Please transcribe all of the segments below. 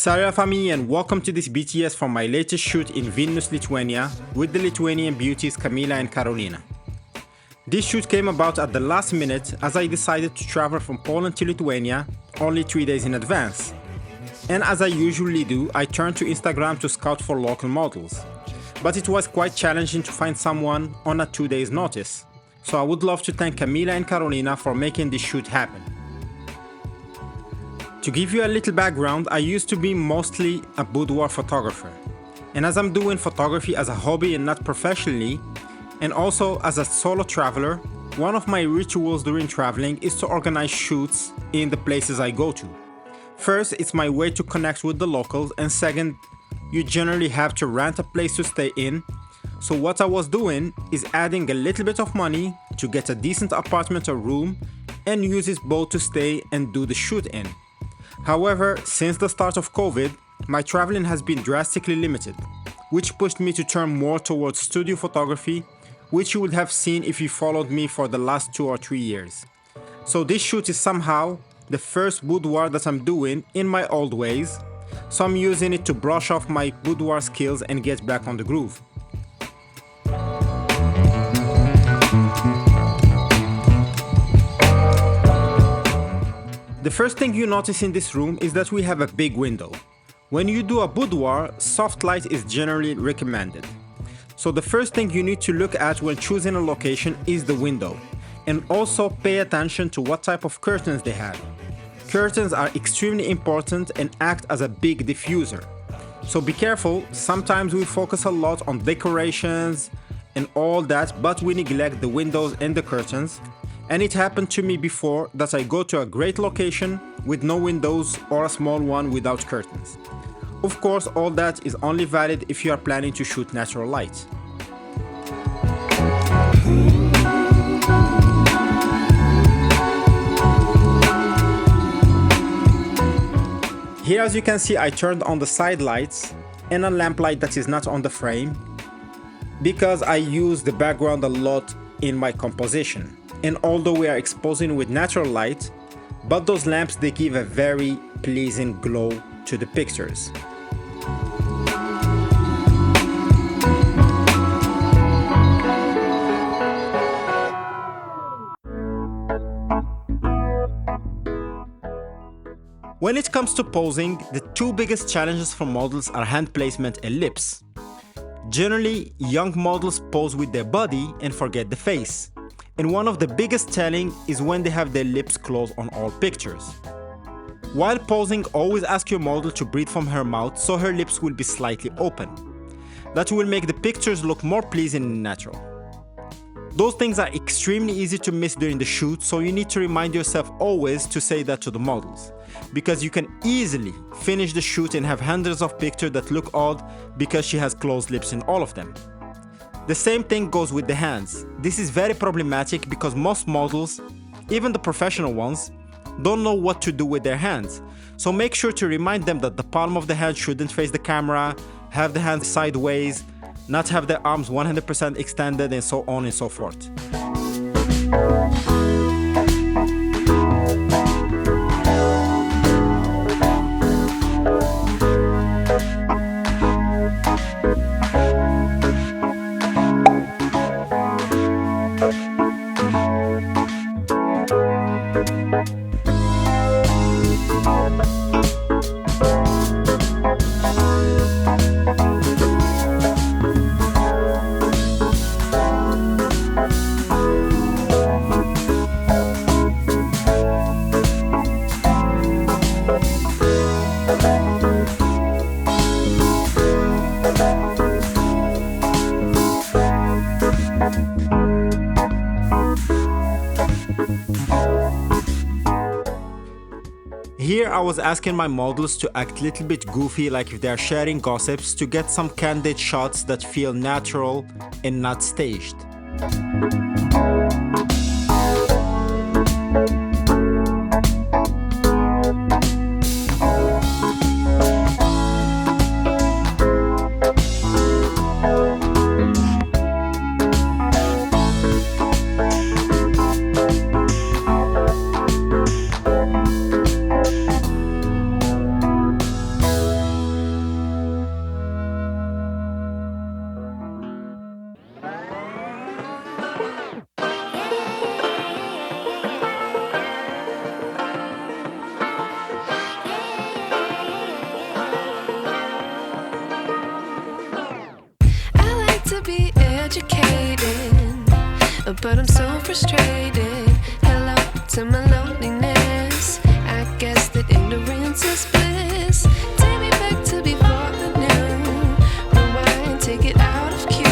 Salut famille and welcome to this BTS from my latest shoot in Vilnius, Lithuania with the Lithuanian beauties Kamila and Karolina. This shoot came about at the last minute as I decided to travel from Poland to Lithuania only 3 days in advance. And as I usually do, I turned to Instagram to scout for local models. But it was quite challenging to find someone on a 2 days notice. So I would love to thank Kamila and Karolina for making this shoot happen. To give you a little background, I used to be mostly a boudoir photographer. And as I'm doing photography as a hobby and not professionally, and also as a solo traveler, one of my rituals during traveling is to organize shoots in the places I go to. First, it's my way to connect with the locals, and second, you generally have to rent a place to stay in. So what I was doing is adding a little bit of money to get a decent apartment or room and use it both to stay and do the shoot in. However, since the start of COVID, my traveling has been drastically limited, which pushed me to turn more towards studio photography, which you would have seen if you followed me for the last 2 or 3 years. So this shoot is somehow the first boudoir that I'm doing in my old ways, so I'm using it to brush off my boudoir skills and get back on the groove. The first thing you notice in this room is that we have a big window. When you do a boudoir, soft light is generally recommended. So the first thing you need to look at when choosing a location is the window, and also pay attention to what type of curtains they have. Curtains are extremely important and act as a big diffuser. So be careful, sometimes we focus a lot on decorations and all that, but we neglect the windows and the curtains. And it happened to me before that I go to a great location with no windows or a small one without curtains. Of course, all that is only valid if you are planning to shoot natural light. Here, as you can see, I turned on the side lights and a lamp light that is not on the frame because I use the background a lot in my composition. And although we are exposing with natural light, but those lamps, they give a very pleasing glow to the pictures. When it comes to posing, the two biggest challenges for models are hand placement and lips. Generally, young models pose with their body and forget the face. And one of the biggest telling is when they have their lips closed on all pictures. While posing, always ask your model to breathe from her mouth so her lips will be slightly open. That will make the pictures look more pleasing and natural. Those things are extremely easy to miss during the shoot, so you need to remind yourself always to say that to the models, because you can easily finish the shoot and have hundreds of pictures that look odd because she has closed lips in all of them. The same thing goes with the hands. This is very problematic because most models, even the professional ones, don't know what to do with their hands. So make sure to remind them that the palm of the hand shouldn't face the camera, have the hands sideways, not have their arms 100% extended, and so on and so forth. Here I was asking my models to act a little bit goofy, like if they are sharing gossips, to get some candid shots that feel natural and not staged. frustrated. Hello to my loneliness. I guess that ignorance is bliss. Take me back to before the new. Rewind, take it out of cue.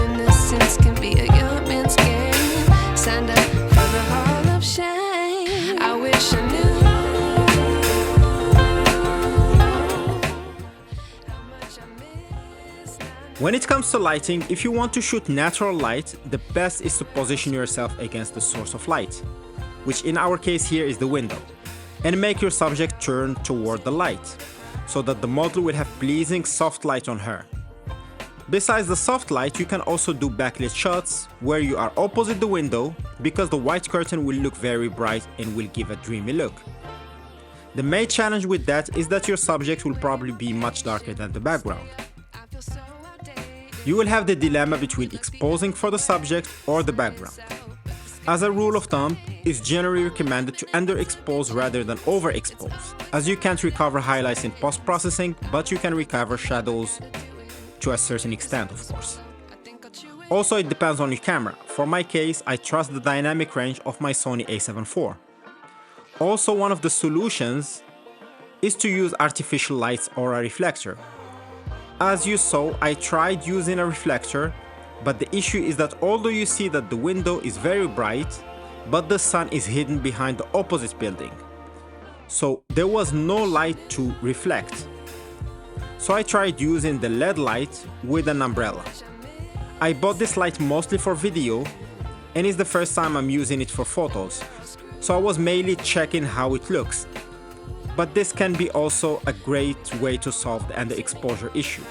Innocence can be a young man's game. Signed up for the hall of shame. I wish I knew. When it comes to lighting, if you want to shoot natural light, the best is to position yourself against the source of light, which in our case here is the window, and make your subject turn toward the light, so that the model will have pleasing soft light on her. Besides the soft light, you can also do backlit shots, where you are opposite the window, because the white curtain will look very bright and will give a dreamy look. The main challenge with that is that your subject will probably be much darker than the background. You will have the dilemma between exposing for the subject or the background. As a rule of thumb, it's generally recommended to underexpose rather than overexpose, as you can't recover highlights in post-processing, but you can recover shadows to a certain extent, of course. Also, it depends on your camera. For my case, I trust the dynamic range of my Sony a7 IV. Also, one of the solutions is to use artificial lights or a reflector. As you saw, I tried using a reflector, but the issue is that although you see that the window is very bright, but the sun is hidden behind the opposite building. So there was no light to reflect. So I tried using the LED light with an umbrella. I bought this light mostly for video, and it's the first time I'm using it for photos. So I was mainly checking how it looks. But this can be also a great way to solve the underexposure issue.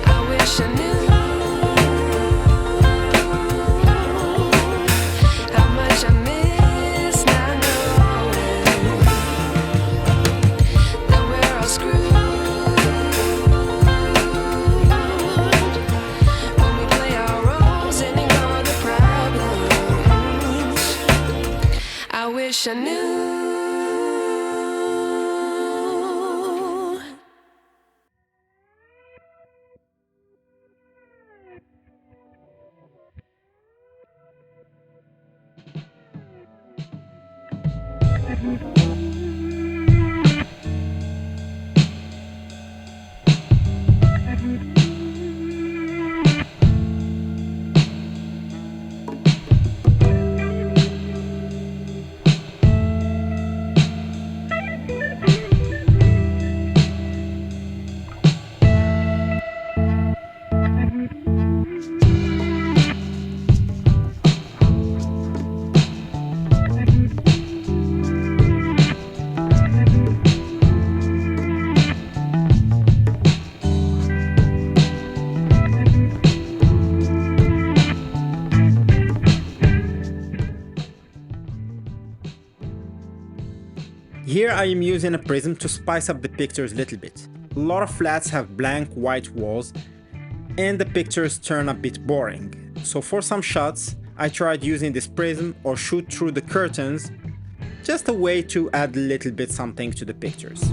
I wish I knew how much I miss not knowing that we're all screwed when we play our roles and ignore the problems. I wish I knew. Here I am using a prism to spice up the pictures a little bit. A lot of flats have blank white walls and the pictures turn a bit boring. So for some shots, I tried using this prism or shoot through the curtains, just a way to add a little bit something to the pictures.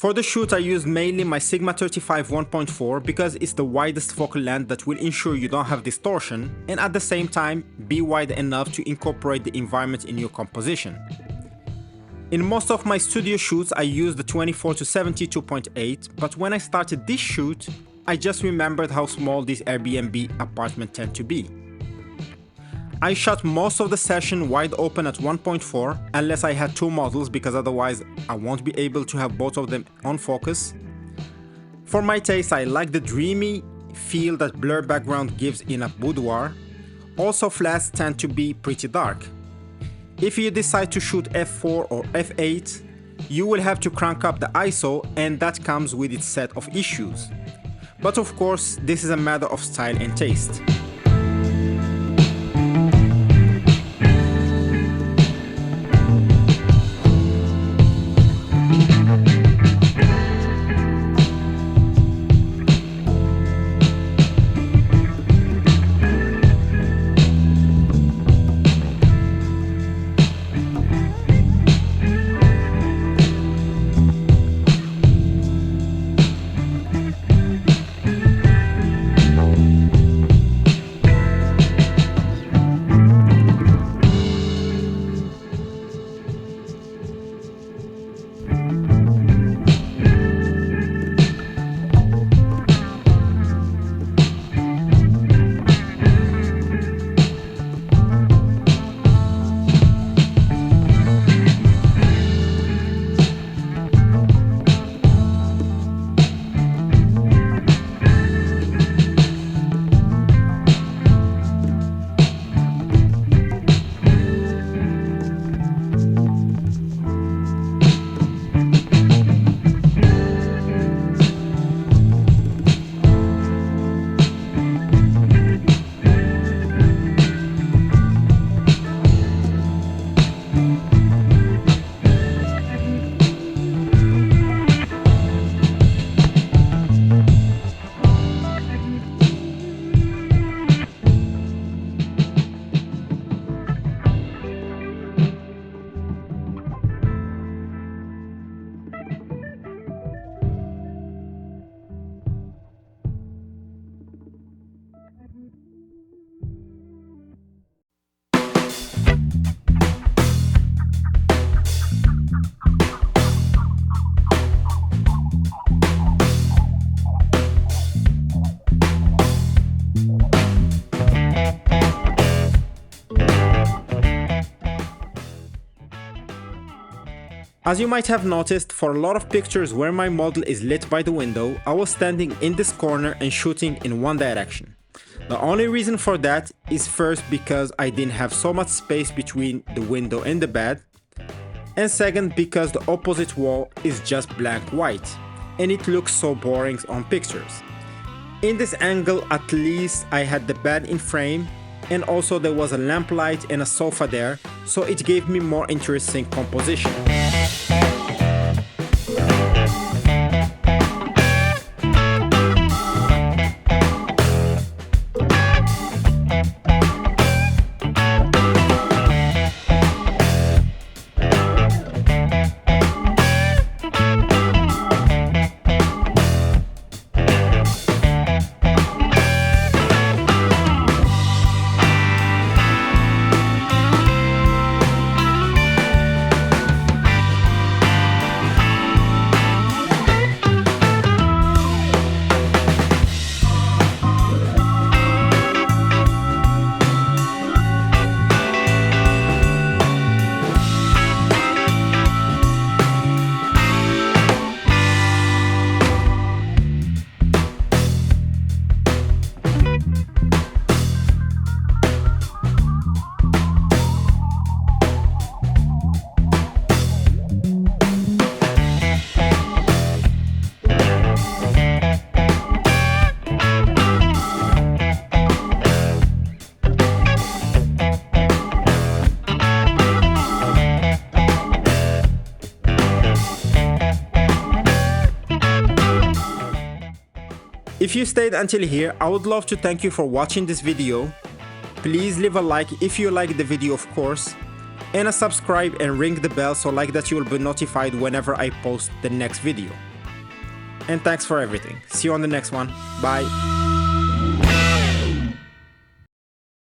For the shoot I used mainly my Sigma 35 1.4 because it's the widest focal length that will ensure you don't have distortion and at the same time be wide enough to incorporate the environment in your composition. In most of my studio shoots I used the 24 to 72.8, but when I started this shoot I just remembered how small these Airbnb apartments tend to be. I shot most of the session wide open at 1.4 unless I had two models because otherwise I won't be able to have both of them on focus. For my taste I like the dreamy feel that blur background gives in a boudoir. Also flats tend to be pretty dark. If you decide to shoot f4 or f8, you will have to crank up the ISO and that comes with its set of issues. But of course this is a matter of style and taste. As you might have noticed, for a lot of pictures where my model is lit by the window, I was standing in this corner and shooting in one direction. The only reason for that is first because I didn't have so much space between the window and the bed, and second because the opposite wall is just blank white, and it looks so boring on pictures. In this angle at least I had the bed in frame, and also there was a lamplight and a sofa there, so it gave me more interesting composition. If you stayed until here, I would love to thank you for watching this video. Please leave a like if you like the video, of course, and a subscribe and ring the bell so like that you will be notified whenever I post the next video. And thanks for everything. See you on the next one. Bye.